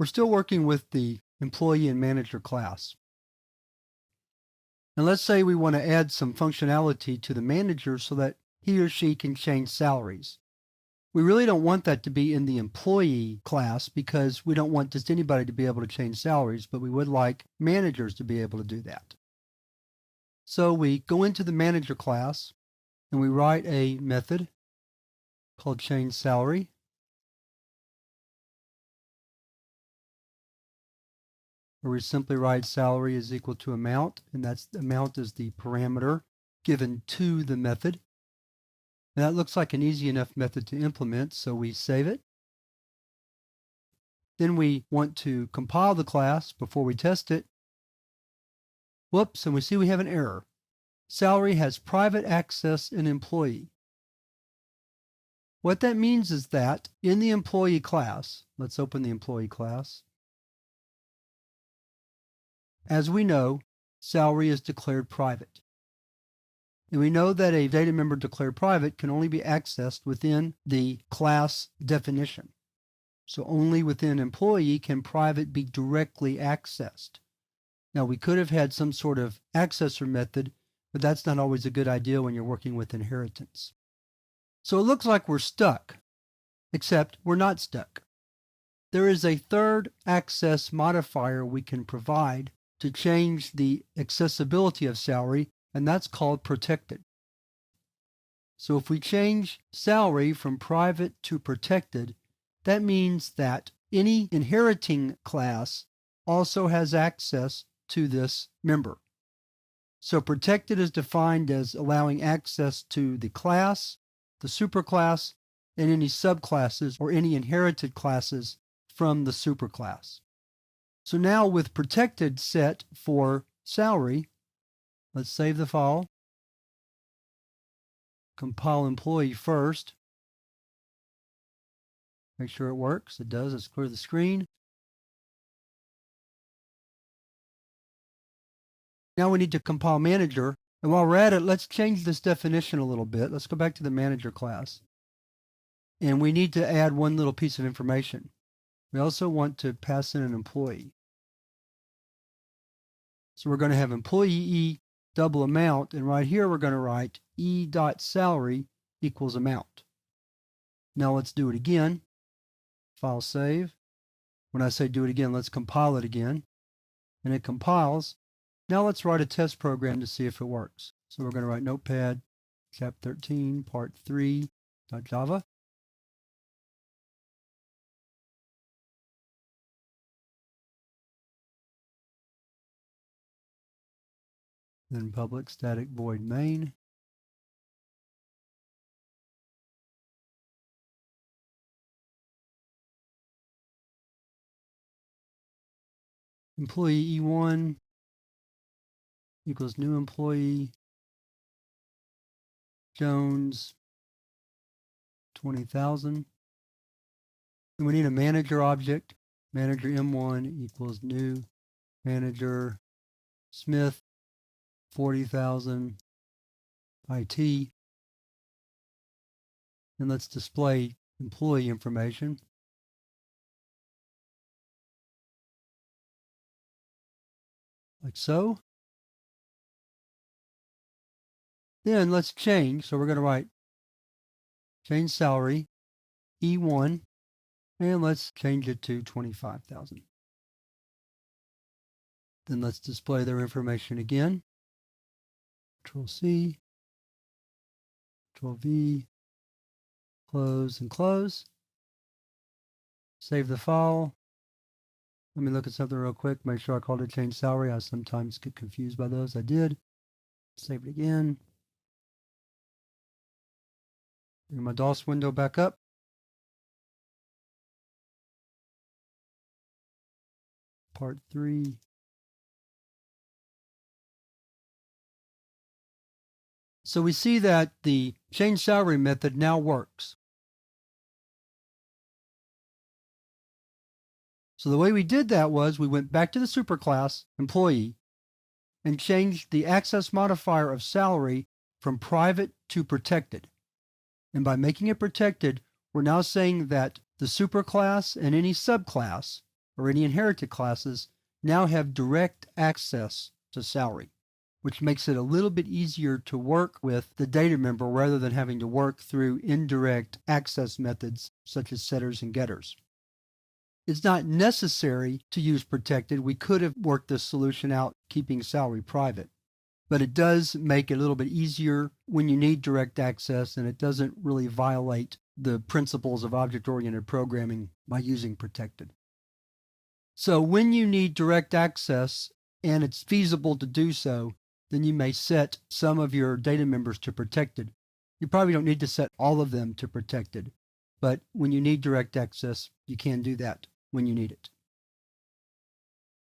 We're still working with the employee and manager class. And let's say we want to add some functionality to the manager so that he or she can change salaries. We really don't want that to be in the employee class because we don't want just anybody to be able to change salaries, but we would like managers to be able to do that. So we go into the manager class and we write a method called change salary. Where we simply write salary is equal to amount, and that's amount is the parameter given to the method. And that looks like an easy enough method to implement, so we save it. Then we want to compile the class before we test it. Whoops, and we see we have an error. Salary has private access in employee. What that means is that in the employee class, let's open the employee class. As we know, salary is declared private. And we know that a data member declared private can only be accessed within the class definition. So only within employee can private be directly accessed. Now we could have had some sort of accessor method, but that's not always a good idea when you're working with inheritance. So it looks like we're stuck, except we're not stuck. There is a third access modifier we can provide to change the accessibility of salary, and that's called protected. So if we change salary from private to protected, that means that any inheriting class also has access to this member. So protected is defined as allowing access to the class, the superclass, and any subclasses or any inherited classes from the superclass. So now with protected set for salary, let's save the file. Compile employee first. Make sure it works. It does. Let's clear the screen. Now we need to compile manager. And while we're at it, let's change this definition a little bit. Let's go back to the manager class. And we need to add one little piece of information. We also want to pass in an employee. So we're going to have employee E double amount, and right here we're going to write E.salary equals amount. Now let's do it again. File save. When I say do it again, let's compile it again. And it compiles. Now let's write a test program to see if it works. So we're going to write Notepad, chapter 13, part 3.java. Then public static void main. Employee E1 equals new employee Jones 20,000. And we need a manager object. Manager M1 equals new manager Smith 40,000 IT. And let's display employee information. Like so. Then let's change. So we're going to write change salary E1, and let's change it to 25,000. Then let's display their information again. Control C, Control V, close and close. Save the file. Let me look at something real quick. Make sure I called it change salary. I sometimes get confused by those. I did. Save it again. Bring my DOS window back up. Part 3. So we see that the change salary method now works. So the way we did that was we went back to the superclass employee and changed the access modifier of salary from private to protected. And by making it protected, we're now saying that the superclass and any subclass or any inherited classes now have direct access to salary, which makes it a little bit easier to work with the data member rather than having to work through indirect access methods such as setters and getters. It's not necessary to use protected. We could have worked this solution out keeping salary private, but it does make it a little bit easier when you need direct access, and it doesn't really violate the principles of object-oriented programming by using protected. So when you need direct access and it's feasible to do so, then you may set some of your data members to protected. You probably don't need to set all of them to protected, but when you need direct access, you can do that when you need it.